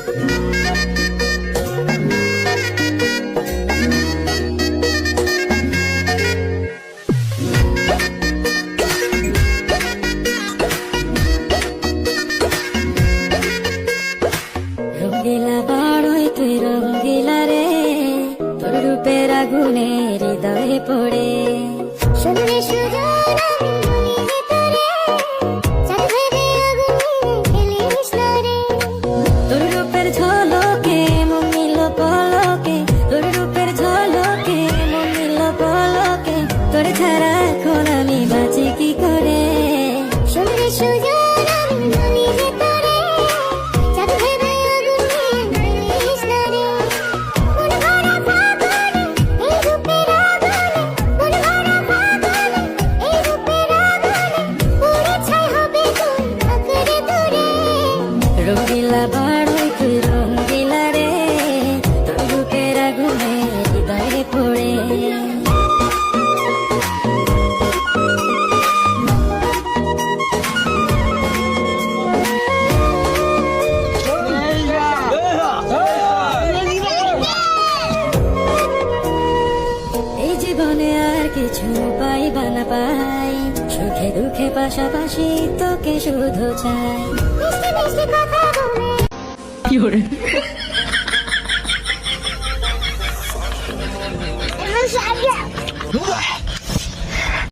রঙ্গিলা বাড়ই তুই রঙ্গিলা রে, তোর রূপের আগুনে হৃদয়ে পড়ে। শুনলে সুজন আমি বলি যে তোরে, চাঁদ ভেবে আগুনে খেলিস না রে। তোর রূপের ঝলকে মন নিল পলকে, তোর রূপের ঝলকে মন নিল পলকে, তোর ছাড়া এখন আমি বাঁচি কি করে। শুনলে সুজন আমি বলি যে তোরে, চাঁদ ভেবে আগুনে খেলিস না রে। মন ভরা ফাগুনে এই রূপের আগুনে, মন ভরা ফাগুনে এই রূপের আগুনে, পুড়ে ছাই হবে তুই আঁকড়ে ধরে। রঙ্গিলা বাড়ই তুই রঙ্গিলা রে, তোর রূপের আগুনে হৃদয়ে পড়ে। এই জীবনে আর কিছু পাইবা না পাই, সুখে দুঃখে পাশাপাশি তোকে শুধু চাই। মিষ্টি মিষ্টি কথা বলে